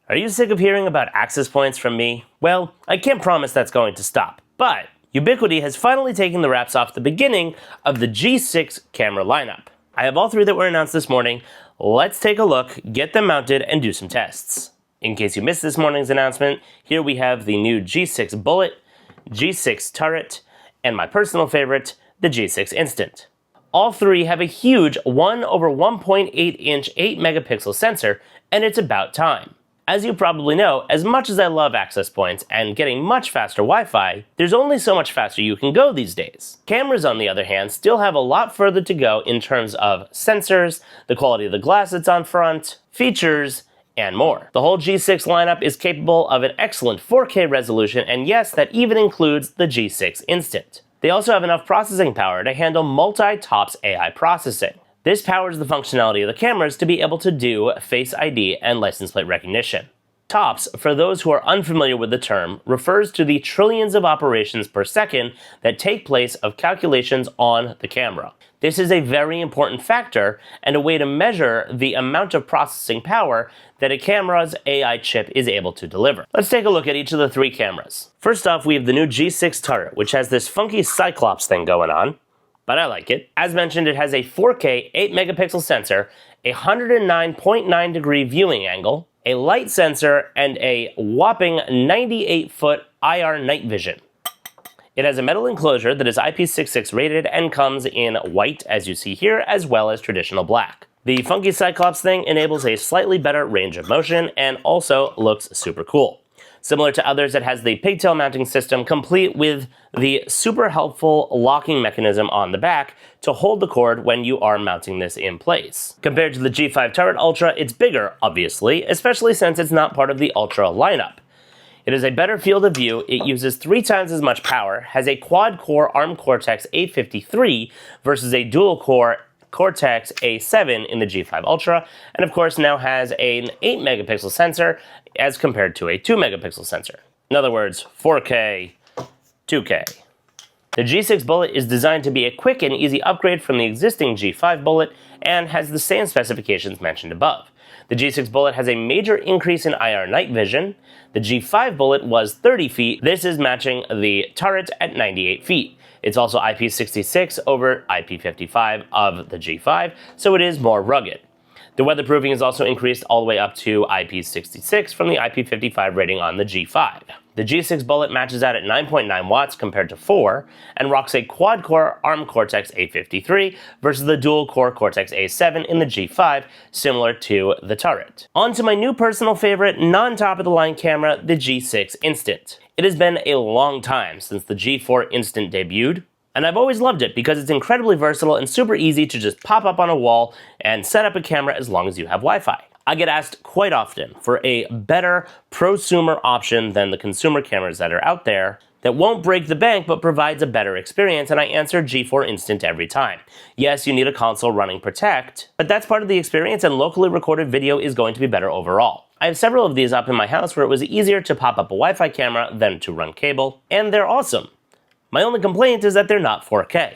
Are you sick of hearing about access points from me? Well, I can't promise that's going to stop, but Ubiquiti has finally taken the wraps off the beginning of the G6 camera lineup. I have all three that were announced this morning. Let's take a look, get them mounted, and do some tests. In case you missed this morning's announcement, here we have the new G6 Bullet, G6 Turret, and my personal favorite, the G6 Instant. All three have a huge 1/1.8-inch 8-megapixel sensor, and it's about time. As you probably know, as much as I love access points and getting much faster Wi-Fi, there's only so much faster you can go these days. Cameras, on the other hand, still have a lot further to go in terms of sensors, the quality of the glass that's on front, features, and more. The whole G6 lineup is capable of an excellent 4K resolution, and yes, that even includes the G6 Instant. They also have enough processing power to handle multi-TOPS AI processing. This powers the functionality of the cameras to be able to do Face ID and license plate recognition. TOPS, for those who are unfamiliar with the term, refers to the trillions of operations per second that take place of calculations on the camera. This is a very important factor and a way to measure the amount of processing power that a camera's AI chip is able to deliver. Let's take a look at each of the three cameras. First off, we have the new G6 Turret, which has this funky Cyclops thing going on, but I like it. As mentioned, it has a 4K 8-megapixel sensor, a 109.9 degree viewing angle, a light sensor, and a whopping 98-foot IR night vision. It has a metal enclosure that is IP66 rated and comes in white, as you see here, as well as traditional black. The funky Cyclops thing enables a slightly better range of motion and also looks super cool. Similar to others, it has the pigtail mounting system complete with the super helpful locking mechanism on the back to hold the cord when you are mounting this in place. Compared to the G5 Turret Ultra, it's bigger, obviously, especially since it's not part of the Ultra lineup. It has a better field of view, it uses 3 times as much power, has a quad-core ARM Cortex-A53 versus a dual-core Cortex-A7 in the G5 Ultra, and of course now has an 8-megapixel sensor as compared to a 2-megapixel sensor. In other words, 4K, 2K. The G6 Bullet is designed to be a quick and easy upgrade from the existing G5 Bullet and has the same specifications mentioned above. The G6 Bullet has a major increase in IR night vision. The G5 Bullet was 30 feet. This is matching the turret at 98 feet. It's also IP66 over IP55 of the G5, so it is more rugged. The weatherproofing is also increased all the way up to IP66 from the IP55 rating on the G5. The G6 Bullet matches out at 9.9 watts compared to 4, and rocks a quad-core ARM Cortex-A53 versus the dual-core Cortex-A7 in the G5, similar to the turret. On to my new personal favorite, non-top-of-the-line camera, the G6 Instant. It has been a long time since the G4 Instant debuted, and I've always loved it because it's incredibly versatile and super easy to just pop up on a wall and set up a camera as long as you have Wi-Fi. I get asked quite often for a better prosumer option than the consumer cameras that are out there that won't break the bank but provides a better experience, and I answer G4 Instant every time. Yes, you need a console running Protect, but that's part of the experience, and locally recorded video is going to be better overall. I have several of these up in my house where it was easier to pop up a Wi-Fi camera than to run cable, and they're awesome. My only complaint is that they're not 4K.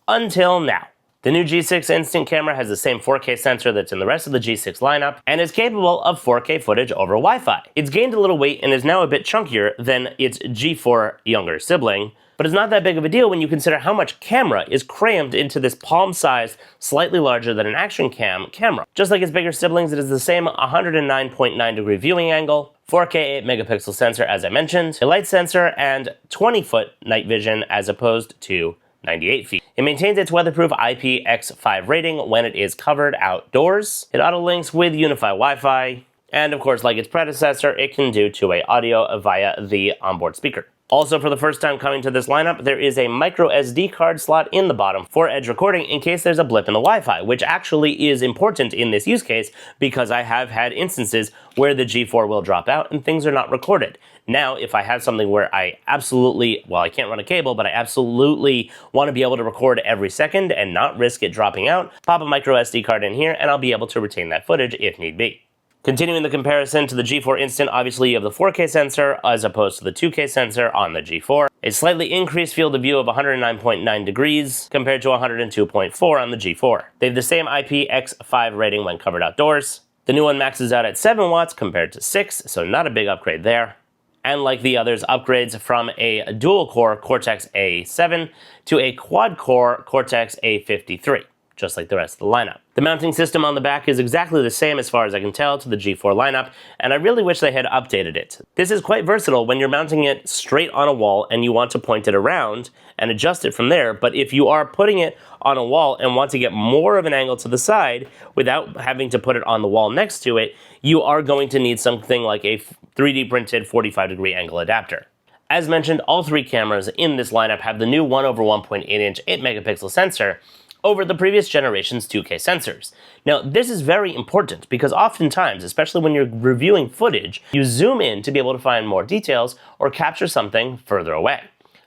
Until now. The new G6 Instant camera has the same 4K sensor that's in the rest of the G6 lineup and is capable of 4K footage over Wi-Fi. It's gained a little weight and is now a bit chunkier than its G4 younger sibling, but it's not that big of a deal when you consider how much camera is crammed into this palm-sized, slightly larger than an action cam camera. Just like its bigger siblings, it is the same 109.9 degree viewing angle, 4K 8-megapixel sensor as I mentioned, a light sensor, and 20-foot night vision as opposed to 98 feet. It maintains its weatherproof IPX5 rating when it is covered outdoors. It auto-links with Wi-Fi Wi-Fi, and of course, like its predecessor, it can do two-way audio via the onboard speaker. Also, for the first time coming to this lineup, there is a micro SD card slot in the bottom for edge recording in case there's a blip in the Wi-Fi, which actually is important in this use case because I have had instances where the G4 will drop out and things are not recorded. Now, if I have something where I absolutely, well, I can't run a cable, but I absolutely want to be able to record every second and not risk it dropping out, pop a micro SD card in here and I'll be able to retain that footage if need be. Continuing the comparison to the G4 Instant, obviously you have the 4K sensor as opposed to the 2K sensor on the G4. A slightly increased field of view of 109.9 degrees compared to 102.4 on the G4. They have the same IPX5 rating when covered outdoors. The new one maxes out at 7 watts compared to 6, so not a big upgrade there. And like the others, upgrades from a dual-core Cortex-A7 to a quad-core Cortex-A53, just like the rest of the lineup. The mounting system on the back is exactly the same as far as I can tell to the G4 lineup, and I really wish they had updated it. This is quite versatile when you're mounting it straight on a wall and you want to point it around and adjust it from there, but if you are putting it on a wall and want to get more of an angle to the side without having to put it on the wall next to it, you are going to need something like a 3D printed 45-degree angle adapter. As mentioned, all three cameras in this lineup have the new 1/1.8-inch 8-megapixel sensor over the previous generation's 2K sensors. Now, this is very important because oftentimes, especially when you're reviewing footage, you zoom in to be able to find more details or capture something further away.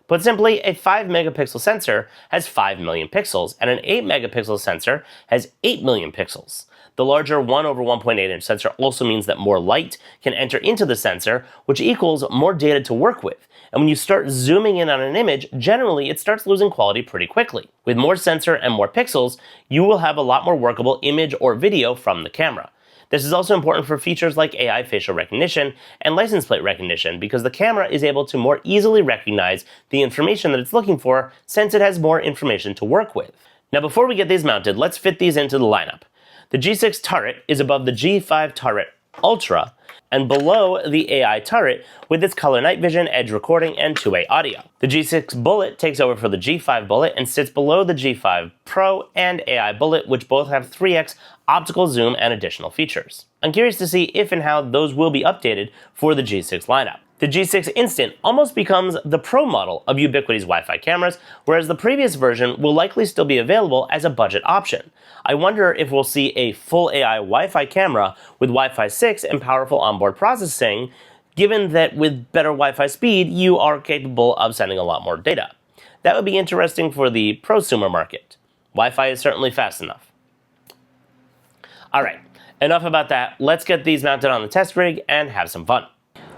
Put simply, a 5-megapixel sensor has 5 million pixels, and an 8-megapixel sensor has 8 million pixels. The larger 1/1.8-inch sensor also means that more light can enter into the sensor, which equals more data to work with. And when you start zooming in on an image, generally it starts losing quality pretty quickly. With more sensor and more pixels, you will have a lot more workable image or video from the camera. This is also important for features like AI facial recognition and license plate recognition because the camera is able to more easily recognize the information that it's looking for since it has more information to work with. Now before we get these mounted, let's fit these into the lineup. The G6 turret is above the G5 turret Ultra and below the AI turret with its color night vision, edge recording, and two-way audio. The G6 Bullet takes over for the G5 Bullet and sits below the G5 Pro and AI Bullet, which both have 3x optical zoom and additional features. I'm curious to see if and how those will be updated for the G6 lineup. The G6 Instant almost becomes the Pro model of Ubiquiti's Wi-Fi cameras, whereas the previous version will likely still be available as a budget option. I wonder if we'll see a full AI Wi-Fi camera with Wi-Fi 6 and powerful onboard processing, given that with better Wi-Fi speed, you are capable of sending a lot more data. That would be interesting for the prosumer market. Wi-Fi is certainly fast enough. All right, enough about that. Let's get these mounted on the test rig and have some fun.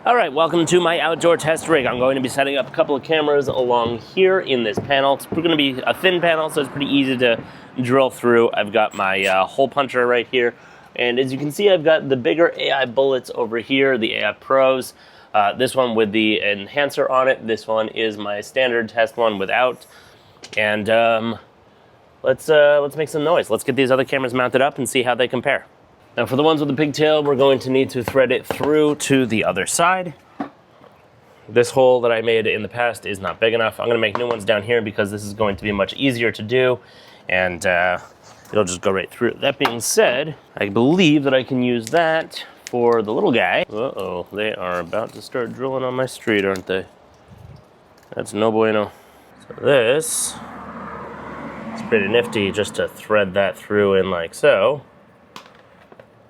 All right, welcome to my outdoor test rig. I'm going to be setting up a couple of cameras along here in this panel. It's going to be a thin panel, so it's pretty easy to drill through. I've got my hole puncher right here. And as you can see, I've got the bigger AI bullets over here, the AI Pros. This one with the enhancer on it. This one is my standard test one without. And let's make some noise. Let's get these other cameras mounted up and see how they compare. Now for the ones with the pigtail, we're going to need to thread it through to the other side. This hole that I made in the past is not big enough. I'm going to make new ones down here because this is going to be much easier to do, and it'll just go right through. That being said, I believe that I can use that for the little guy. Uh-oh, they are about to start drilling on my street, aren't they? That's no bueno. So this is pretty nifty just to thread that through in like so.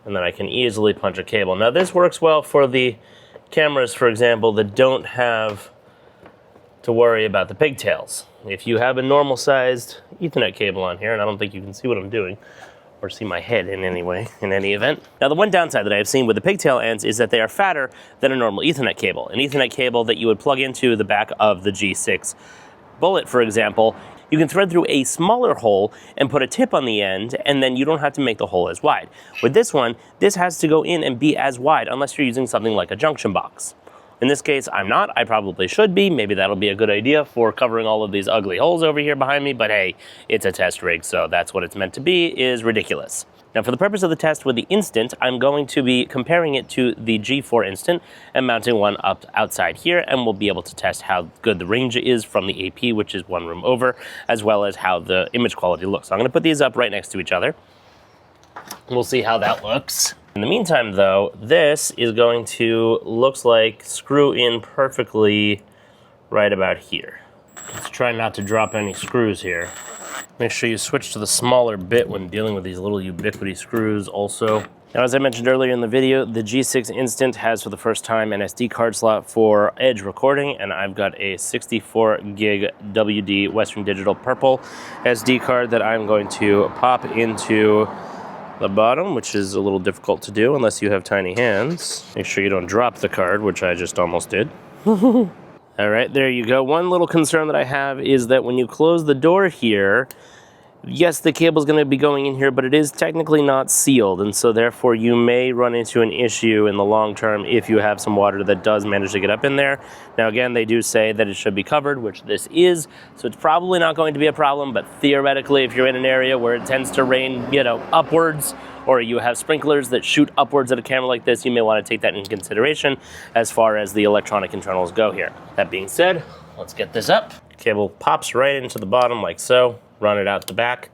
And then I can easily punch a cable. Now this works well for the cameras, for example, that don't have to worry about the pigtails. If you have a normal sized Ethernet cable on here, and I don't think you can see what I'm doing, or see my head in any way, in any event. Now the one downside that I have seen with the pigtail ends is that they are fatter than a normal Ethernet cable. An Ethernet cable that you would plug into the back of the G6 Bullet, for example, you can thread through a smaller hole and put a tip on the end, and then you don't have to make the hole as wide. With this one, this has to go in and be as wide unless you're using something like a junction box. In this case, I'm not. I probably should be. Maybe that'll be a good idea for covering all of these ugly holes over here behind me, but hey, it's a test rig, so that's what it's meant to be, is ridiculous. Now for the purpose of the test with the Instant, I'm going to be comparing it to the G4 Instant and mounting one up outside here, and we'll be able to test how good the range is from the AP, which is one room over, as well as how the image quality looks. So I'm gonna put these up right next to each other. We'll see how that looks. In the meantime though, this is going to, looks like, screw in perfectly right about here. Let's try not to drop any screws here. Make sure you switch to the smaller bit when dealing with these little Ubiquiti screws also. Now, as I mentioned earlier in the video, the G6 Instant has for the first time an SD card slot for edge recording, and I've got a 64 gig WD Western Digital purple SD card that I'm going to pop into the bottom, which is a little difficult to do unless you have tiny hands. Make sure you don't drop the card, which I just almost did. All right, there you go. One little concern that I have is that when you close the door here, Yes, the cable's going to be going in here, but it is technically not sealed, and so therefore you may run into an issue in the long term if you have some water that does manage to get up in there. Now again, they do say that it should be covered, which this is, so it's probably not going to be a problem, but theoretically if you're in an area where it tends to rain, you know, upwards, or you have sprinklers that shoot upwards at a camera like this, you may want to take that into consideration as far as the electronic internals go here. That being said, let's get this up. Cable pops right into the bottom like so. Run it out the back.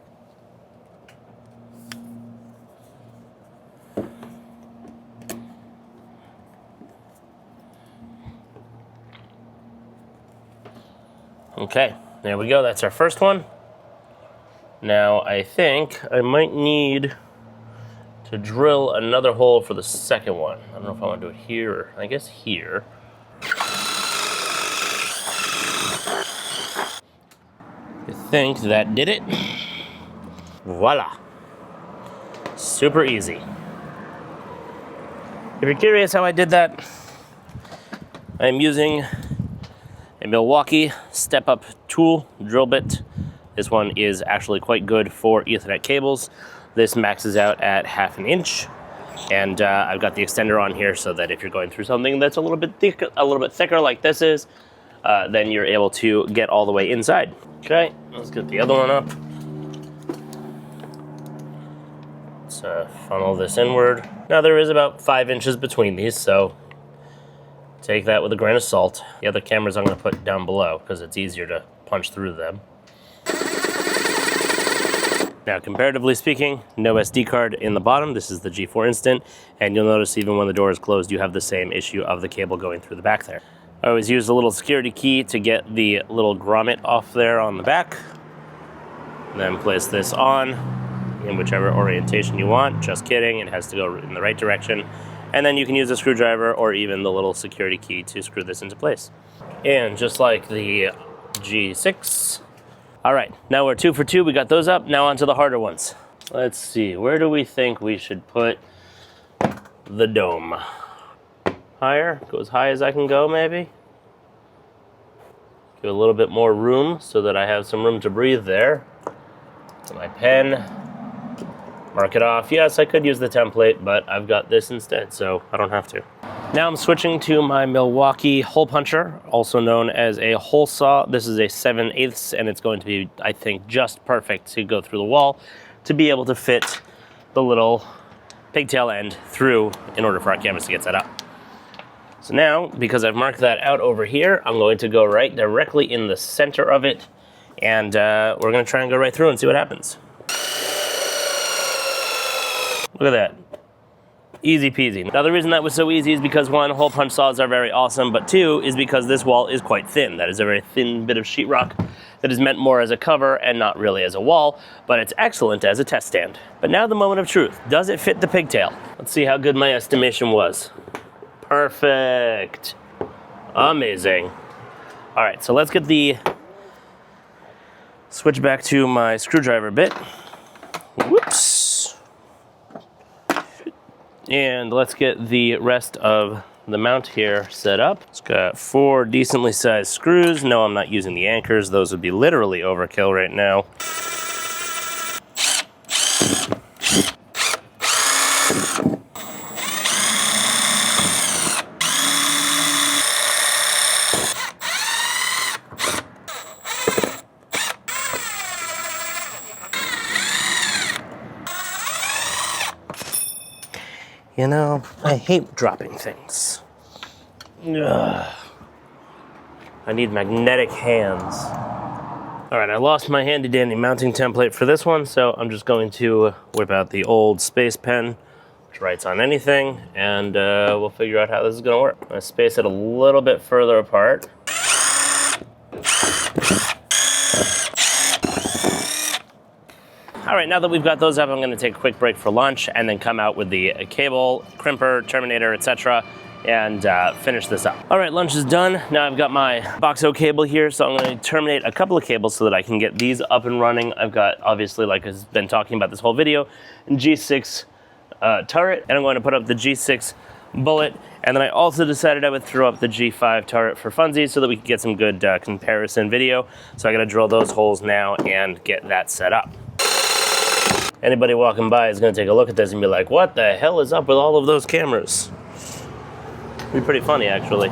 Okay, there we go. That's our first one. Now I think I might need to drill another hole for the second one. I don't know if I want to do it here or I guess here. I think that did it. Voila. Super easy. If you're curious how I did that, I'm using a Milwaukee step-up tool drill bit. This one is actually quite good for Ethernet cables. This maxes out at 1/2 inch, and I've got the extender on here so that if you're going through something that's a little bit thicker like this is, then you're able to get all the way inside. Okay, let's get the other one up. Let's funnel this inward. Now there is about 5 inches between these, so take that with a grain of salt. The other cameras I'm going to put down below because it's easier to punch through them. Now, comparatively speaking, no SD card in the bottom. This is the G4 Instant, and you'll notice even when the door is closed, you have the same issue of the cable going through the back there. I always use a little security key to get the little grommet off there on the back. And then place this on in whichever orientation you want. Just kidding, it has to go in the right direction. And then you can use a screwdriver or even the little security key to screw this into place. And just like the G6. All right, now we're 2 for 2. We got those up. Now on to the harder ones. Let's see, where do we think we should put the dome? Higher, go as high as I can go maybe. Give a little bit more room so that I have some room to breathe there. Get my pen, mark it off. Yes, I could use the template, but I've got this instead, so I don't have to. Now I'm switching to my Milwaukee hole puncher, also known as a hole saw. This is a 7/8, and it's going to be, I think, just perfect to go through the wall to be able to fit the little pigtail end through in order for our canvas to get set up. So now, because I've marked that out over here, I'm going to go right directly in the center of it, and we're going to try and go right through and see what happens. Look at that. Easy peasy. Now the reason that was so easy is because 1, hole punch saws are very awesome, but 2 is because this wall is quite thin. That is a very thin bit of sheetrock that is meant more as a cover and not really as a wall, but it's excellent as a test stand. But now the moment of truth. Does it fit the pigtail? Let's see how good my estimation was. Perfect. Amazing. All right, so let's get the switch back to my screwdriver bit. Whoops. And let's get the rest of the mount here set up. It's got 4 decently sized screws. No, I'm not using the anchors. Those would be literally overkill right now. You know, I hate dropping things. Ugh. I need magnetic hands. All right, I lost my handy dandy mounting template for this one, so I'm just going to whip out the old space pen, which writes on anything, and we'll figure out how this is gonna work. I'm gonna space it a little bit further apart. All right, now that we've got those up, I'm gonna take a quick break for lunch and then come out with the cable, crimper, terminator, etc., and finish this up. All right, lunch is done. Now I've got my Boxo cable here, so I'm gonna terminate a couple of cables so that I can get these up and running. I've got, obviously, like I've been talking about this whole video, G6 turret, and I'm going to put up the G6 bullet, and then I also decided I would throw up the G5 turret for funsies so that we could get some good comparison video. So I gotta drill those holes now and get that set up. Anybody walking by is going to take a look at this and be like, what the hell is up with all of those cameras? It'd be pretty funny, actually.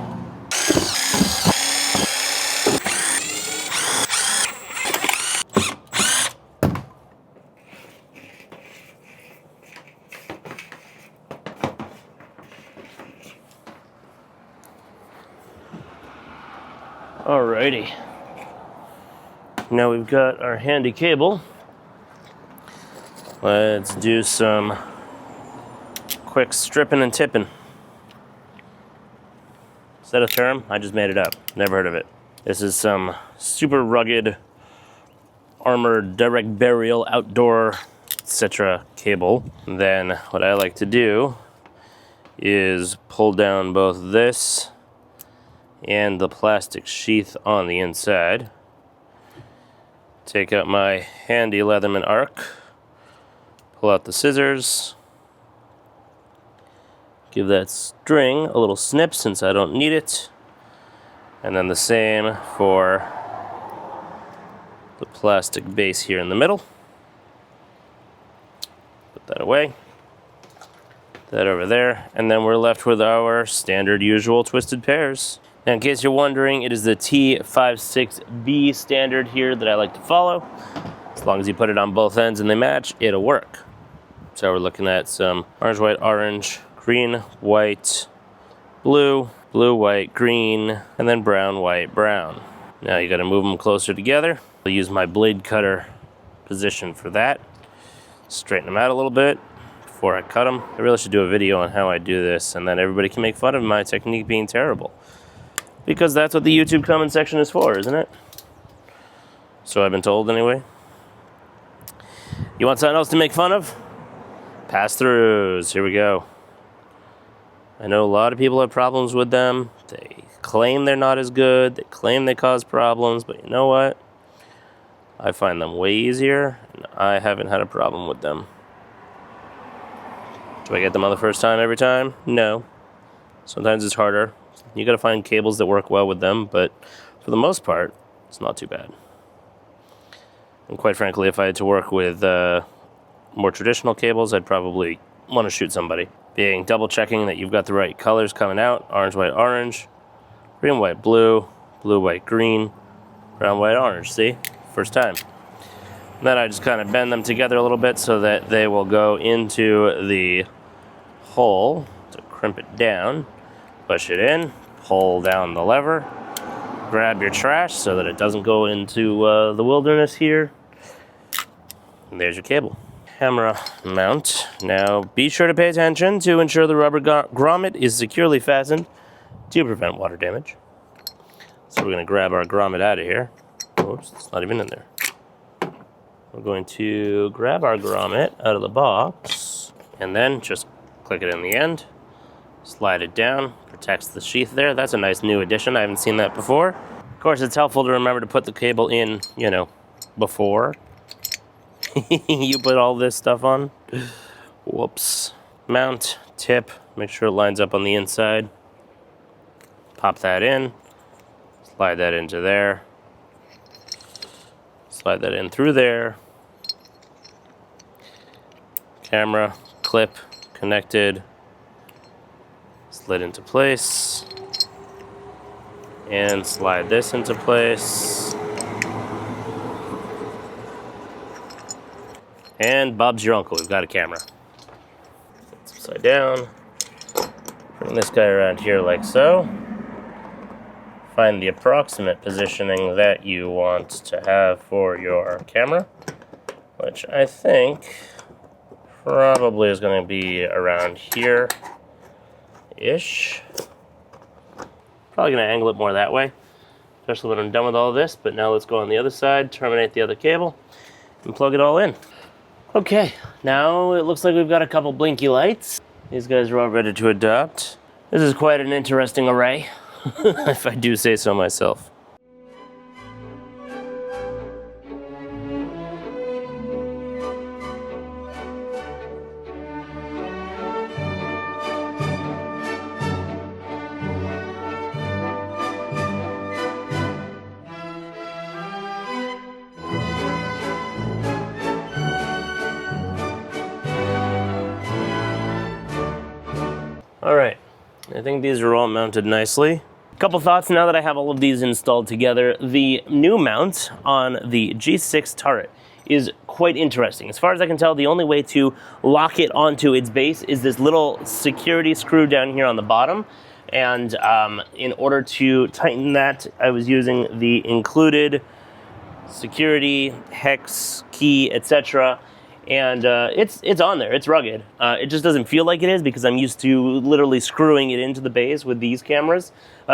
Alrighty. Now we've got our handy cable. Let's do some quick stripping and tipping. Is that a term? I just made it up. Never heard of it. This is some super rugged, armored, direct burial, outdoor, etc. cable. And then what I like to do is pull down both this and the plastic sheath on the inside. Take out my handy Leatherman arc, pull out the scissors, give that string a little snip since I don't need it, and then the same for the plastic base here in the middle. Put that away, that over there, and then we're left with our standard usual twisted pairs. Now, in case you're wondering, it is the T56B standard here that I like to follow. As long as you put it on both ends and they match, it'll work. So we're looking at some orange, white, orange, green, white, blue, blue, white, green, and then brown, white, brown. Now you gotta move them closer together. I'll use my blade cutter position for that. Straighten them out a little bit before I cut them. I really should do a video on how I do this, and then everybody can make fun of my technique being terrible. Because that's what the YouTube comment section is for, isn't it? So I've been told anyway. You want something else to make fun of? Pass-throughs, here we go. I know a lot of people have problems with them. They claim they're not as good. They claim they cause problems, but you know what? I find them way easier, and I haven't had a problem with them. Do I get them on the first time every time? No. Sometimes it's harder. You gotta find cables that work well with them, but for the most part, it's not too bad. And quite frankly, if I had to work with more traditional cables, I'd probably want to shoot somebody. Being double checking that you've got the right colors coming out: orange, white, orange, green, white, blue, blue, white, green, brown, white, orange. See? First time. And then I just kind of bend them together a little bit so that they will go into the hole. To crimp it down, push it in, pull down the lever, grab your trash so that it doesn't go into the wilderness here. And there's your cable. Camera mount. Now be sure to pay attention to ensure the rubber grommet is securely fastened to prevent water damage. So we're going to grab our grommet out of here. Oops, it's not even in there. We're going to grab our grommet out of the box and then just click it in the end. Slide it down, protects the sheath there. That's a nice new addition. I haven't seen that before. Of course, it's helpful to remember to put the cable in, before you put all this stuff on. Whoops. Mount, tip, make sure it lines up on the inside. Pop that in, slide that into there, slide that in through there. Camera, clip, connected, slid into place, and slide this into place. And Bob's your uncle, we've got a camera. It's upside down. Bring this guy around here like so. Find the approximate positioning that you want to have for your camera, which I think probably is going to be around here-ish. Probably going to angle it more that way, especially when I'm done with all this. But now let's go on the other side, terminate the other cable, and plug it all in. Okay, now it looks like we've got a couple blinky lights. These guys are all ready to adopt. This is quite an interesting array, if I do say so myself. I think these are all mounted nicely. Couple thoughts now that I have all of these installed together. The new mount on the G6 turret is quite interesting. As far as I can tell, the only way to lock it onto its base is this little security screw down here on the bottom. And in order to tighten that, I was using the included security, hex, key, etc. And it's on there, it's rugged. It just doesn't feel like it is because I'm used to literally screwing it into the base with these cameras.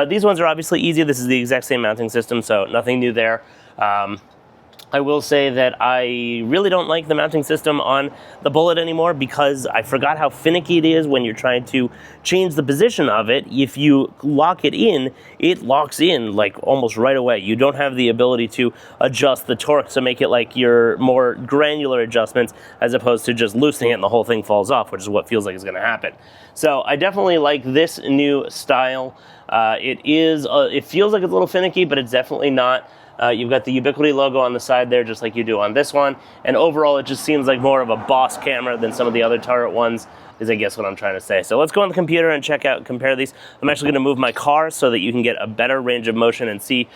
These ones are obviously easy. This is the exact same mounting system, so nothing new there. I will say that I really don't like the mounting system on the Bullet anymore because I forgot how finicky it is when you're trying to change the position of it. If you lock it locks in like almost right away. You don't have the ability to adjust the torque to make it like your more granular adjustments as opposed to just loosening it and the whole thing falls off, which is what feels like is going to happen. So I definitely like this new style. It feels like it's a little finicky, but it's definitely not. You've got the Ubiquiti logo on the side there, just like you do on this one. And overall, it just seems like more of a boss camera than some of the other turret ones, is I guess what I'm trying to say. So let's go on the computer and compare these. I'm actually going to move my car so that you can get a better range of motion and see,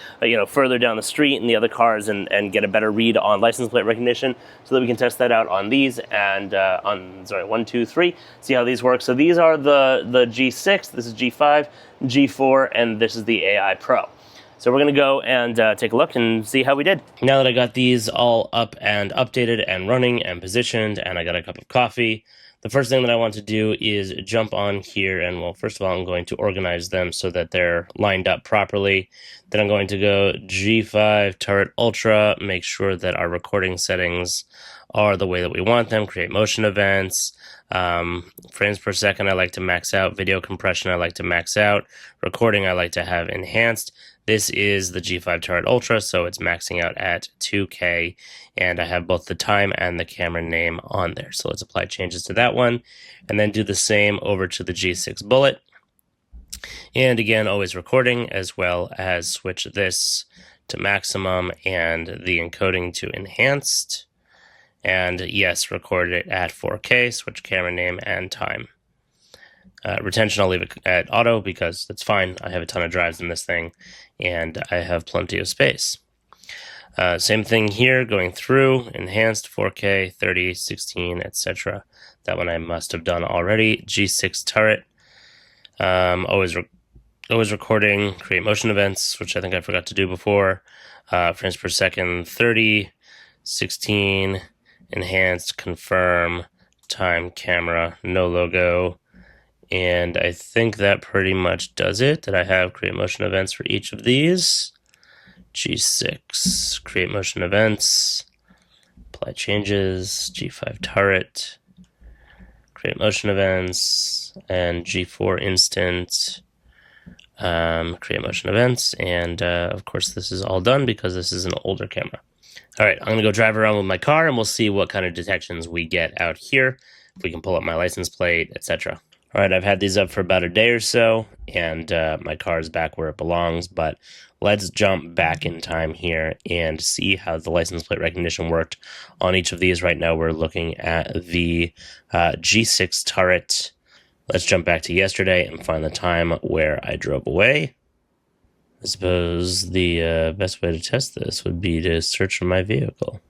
further down the street and the other cars and get a better read on license plate recognition so that we can test that out on these and on 1, 2, 3, see how these work. So these are the G6, this is G5, G4, and this is the AI Pro. So we're going to go and take a look and see how we did. Now that I got these all up and updated and running and positioned and I got a cup of coffee, the first thing that I want to do is jump on here and, well, first of all, I'm going to organize them so that they're lined up properly. Then I'm going to go G5 Turret Ultra, make sure that our recording settings are the way that we want them, create motion events, frames per second I like to max out, video compression I like to max out, recording I like to have enhanced. This is the G5 Turret Ultra, so it's maxing out at 2K, and I have both the time and the camera name on there. So let's apply changes to that one, and then do the same over to the G6 Bullet. And again, always recording, as well as switch this to maximum and the encoding to enhanced. And yes, record it at 4K, switch camera name and time. Retention, I'll leave it at auto because that's fine. I have a ton of drives in this thing and I have plenty of space. Same thing here, going through, enhanced, 4K, 30, 16, etc. That one I must have done already. G6 turret, always recording, create motion events, which I think I forgot to do before. Frames per second, 30, 16, enhanced, confirm, time, camera, no logo. And I think that pretty much does it. Did I have create motion events for each of these? G6, create motion events, apply changes, G5 turret, create motion events, and G4 instant, create motion events. And of course, this is all done because this is an older camera. All right, I'm gonna go drive around with my car and we'll see what kind of detections we get out here. If we can pull up my license plate, etc. All right, I've had these up for about a day or so, and my car is back where it belongs, but let's jump back in time here and see how the license plate recognition worked on each of these. Right now, we're looking at the G6 turret. Let's jump back to yesterday and find the time where I drove away. I suppose the best way to test this would be to search for my vehicle.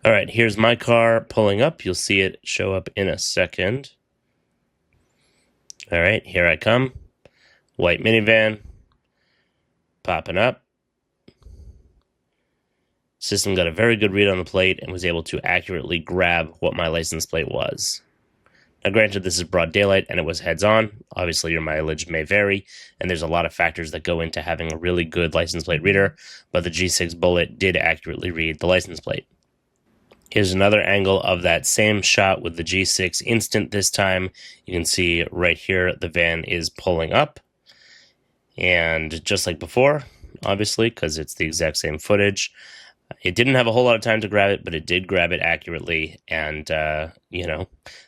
All right, here's my car pulling up. You'll see it show up in a second. All right, here I come. White minivan, popping up. System got a very good read on the plate and was able to accurately grab what my license plate was. Now, granted, this is broad daylight and it was heads on. Obviously, your mileage may vary, and there's a lot of factors that go into having a really good license plate reader, but the G6 Bullet did accurately read the license plate. Here's another angle of that same shot with the G6 Instant this time. You can see right here the van is pulling up. And just like before, obviously, because it's the exact same footage, it didn't have a whole lot of time to grab it, but it did grab it accurately. And,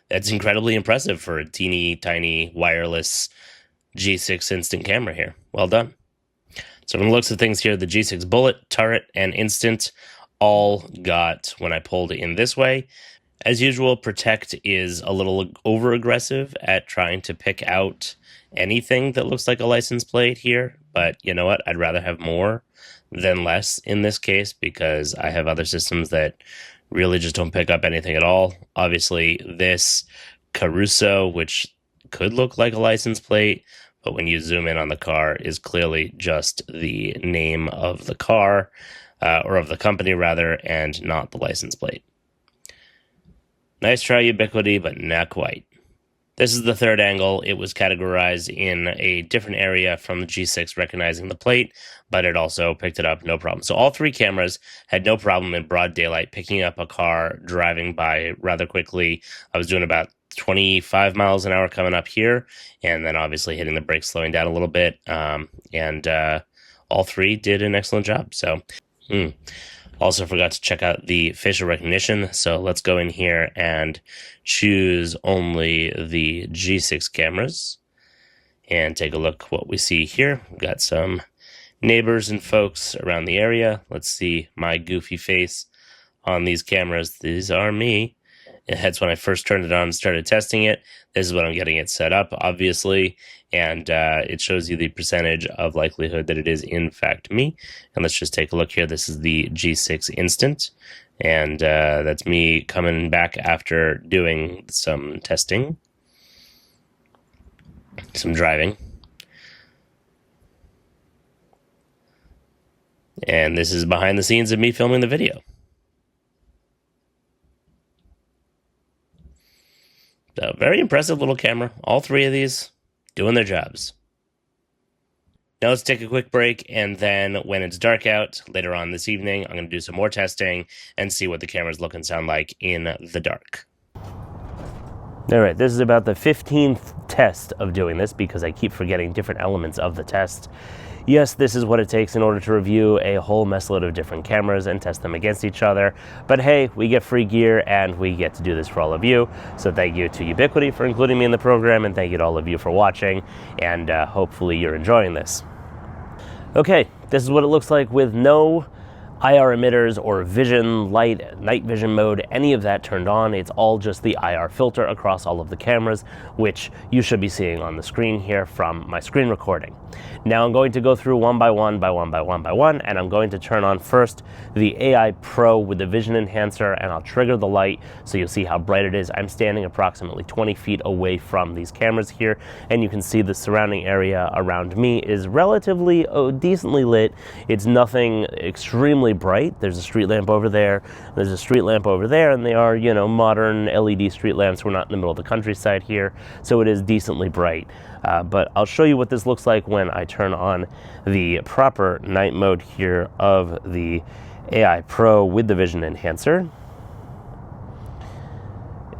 that's incredibly impressive for a teeny tiny wireless G6 Instant camera here. Well done. So from the looks of things here, the G6 Bullet, turret, and Instant all got when I pulled in this way. As usual, Protect is a little over-aggressive at trying to pick out anything that looks like a license plate here, but you know what? I'd rather have more than less in this case because I have other systems that really just don't pick up anything at all. Obviously, this Caruso, which could look like a license plate, but when you zoom in on the car, is clearly just the name of the car, or of the company rather, and not the license plate. Nice try, Ubiquiti, but not quite. This is the third angle. It was categorized in a different area from the G6 recognizing the plate, but it also picked it up, no problem. So all three cameras had no problem in broad daylight picking up a car driving by rather quickly. I was doing about 25 miles an hour coming up here, and then obviously hitting the brakes, slowing down a little bit, and all three did an excellent job. So, Also forgot to check out the facial recognition, so let's go in here and choose only the G6 cameras and take a look what we see here. We've got some neighbors and folks around the area. Let's see my goofy face on these cameras. These are me. That's when I first turned it on and started testing it. This is when I'm getting it set up, obviously, and it shows you the percentage of likelihood that it is in fact me. And let's just take a look here. This is the G6 instant, and that's me coming back after doing some testing, some driving. And this is behind the scenes of me filming the video. So very impressive little camera. All three of these doing their jobs. Now let's take a quick break, and then when it's dark out later on this evening, I'm going to do some more testing and see what the cameras look and sound like in the dark. All right, this is about the 15th test of doing this because I keep forgetting different elements of the test. Yes, this is what it takes in order to review a whole messload of different cameras and test them against each other. But hey, we get free gear and we get to do this for all of you. So thank you to Ubiquiti for including me in the program, and thank you to all of you for watching, and hopefully you're enjoying this. Okay, this is what it looks like with no IR emitters or vision, light, night vision mode, any of that turned on. It's all just the IR filter across all of the cameras, which you should be seeing on the screen here from my screen recording. Now I'm going to go through one by one, and I'm going to turn on first the AI Pro with the vision enhancer, and I'll trigger the light so you'll see how bright it is. I'm standing approximately 20 feet away from these cameras here, and you can see the surrounding area around me is relatively decently lit. It's nothing extremely bright. There's a street lamp over there, there's a street lamp over there, and they are, you know, modern LED street lamps. We're not in the middle of the countryside here, so it is decently bright. But I'll show you what this looks like when I turn on the proper night mode here of the AI Pro with the vision enhancer.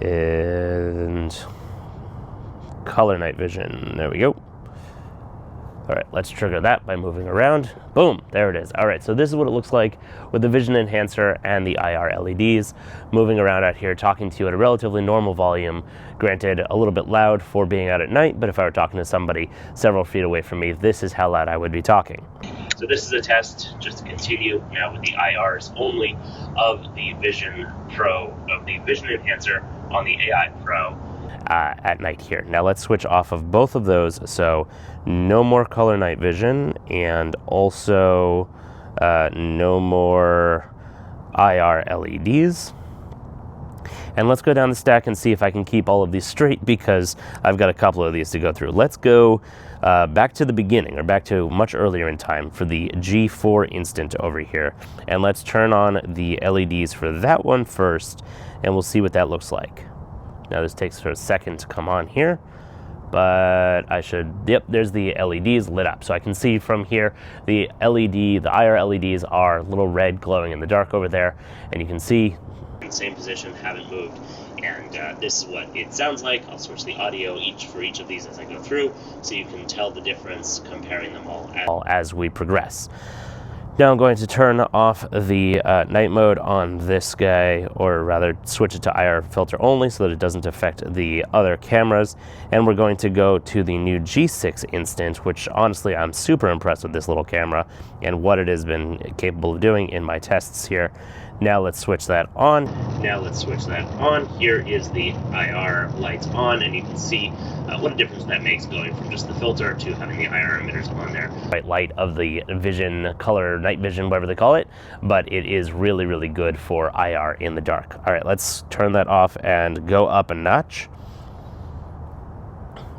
And color night vision, there we go. All right, let's trigger that by moving around. Boom, there it is. All right, so this is what it looks like with the vision enhancer and the IR LEDs. Moving around out here, talking to you at a relatively normal volume. Granted, a little bit loud for being out at night, but if I were talking to somebody several feet away from me, this is how loud I would be talking. So this is a test, just to continue now with the IRs only of the Vision Pro, of the vision enhancer on the AI Pro. At night here. Now let's switch off of both of those, so no more color night vision, and also no more IR LEDs. And let's go down the stack and see if I can keep all of these straight, because I've got a couple of these to go through. Let's go back to the beginning, or back to much earlier in time for the G4 instant over here, and let's turn on the LEDs for that one first, and we'll see what that looks like. Now this takes for a second to come on here, but I should, yep, there's the LEDs lit up. So I can see from here, the IR LEDs are a little red glowing in the dark over there, and you can see in the same position, haven't moved. And this is what it sounds like. I'll switch the audio for each of these as I go through, so you can tell the difference comparing them all as we progress. Now I'm going to turn off the night mode on this guy, or rather switch it to IR filter only so that it doesn't affect the other cameras. And we're going to go to the new G6 instant, which honestly I'm super impressed with this little camera and what it has been capable of doing in my tests here. Now let's switch that on. Here is the IR lights on, and you can see what a difference that makes going from just the filter to having the IR emitters on there. Bright light of the vision, color, night vision, whatever they call it, but it is really, really good for IR in the dark. All right, let's turn that off and go up a notch.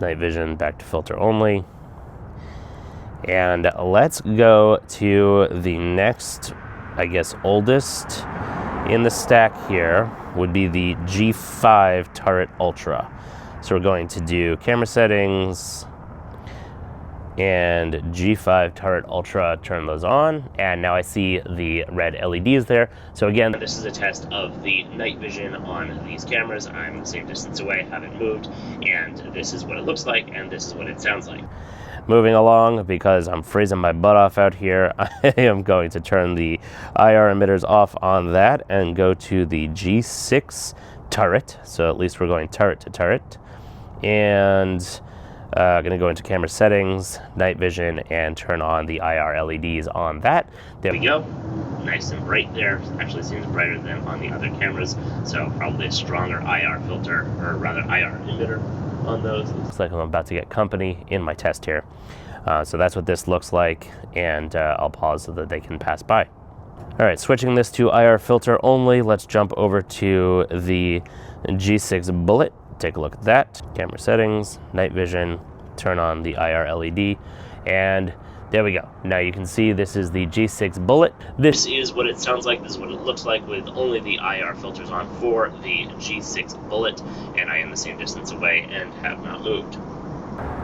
Night vision, back to filter only. And let's go to the next, I guess, oldest in the stack here would be the G5 Turret Ultra. So we're going to do camera settings and G5 Turret Ultra, turn those on, and now I see the red LEDs there. So again, this is a test of the night vision on these cameras. I'm the same distance away, haven't moved, and this is what it looks like, and this is what it sounds like. Moving along, because I'm freezing my butt off out here, I am going to turn the IR emitters off on that and go to the G6 turret. So at least we're going turret to turret. And gonna go into camera settings, night vision, and turn on the IR LEDs on that. There we go. Nice and bright there. Actually seems brighter than on the other cameras. So probably a stronger IR filter, or rather IR emitter on those. Looks like I'm about to get company in my test here. So that's what this looks like, and I'll pause so that they can pass by. All right, switching this to IR filter only, let's jump over to the G6 Bullet. Take a look at that. Camera settings, night vision, turn on the IR LED, and there we go. Now you can see this is the G6 Bullet. This is what it sounds like. This is what it looks like with only the IR filters on for the G6 Bullet, and I am the same distance away and have not moved.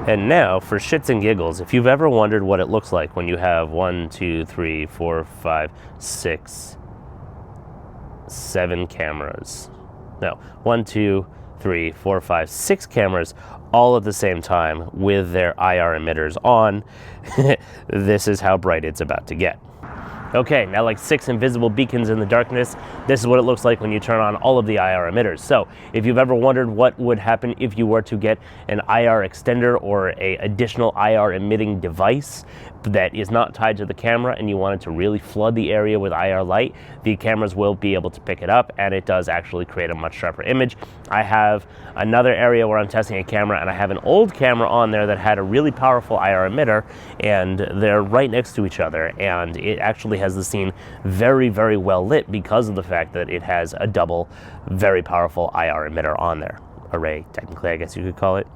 And now, for shits and giggles, if you've ever wondered what it looks like when you have 1, 2, 3, 4, 5, 6, 7 cameras. No, 1, 2, 3, 4, 5, 6 cameras all at the same time with their IR emitters on. This is how bright it's about to get. Okay, now like 6 invisible beacons in the darkness, this is what it looks like when you turn on all of the IR emitters. So if you've ever wondered what would happen if you were to get an IR extender or a additional IR emitting device that is not tied to the camera and you wanted to really flood the area with IR light, the cameras will be able to pick it up, and it does actually create a much sharper image. I have another area where I'm testing a camera, and I have an old camera on there that had a really powerful IR emitter, and they're right next to each other, and it actually has the scene very, very well lit because of the fact that it has a double, very powerful IR emitter on there. Array, technically, I guess you could call it.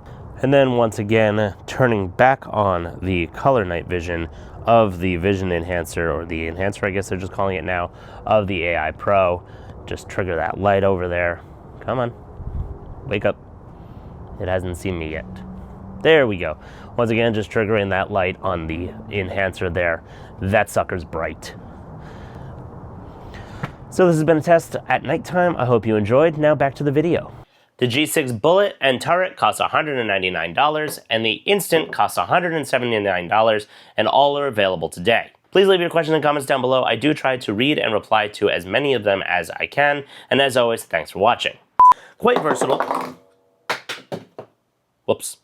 And then once again, turning back on the color night vision of the vision enhancer, or the enhancer, I guess they're just calling it now, of the AI Pro. Just trigger that light over there. Come on, wake up. It hasn't seen me yet. There we go. Once again, just triggering that light on the enhancer there. That sucker's bright. So this has been a test at nighttime. I hope you enjoyed. Now back to the video. The G6 Bullet and Turret costs $199, and the Instant costs $179, and all are available today. Please leave your questions and comments down below. I do try to read and reply to as many of them as I can, and as always, thanks for watching. Quite versatile. Whoops.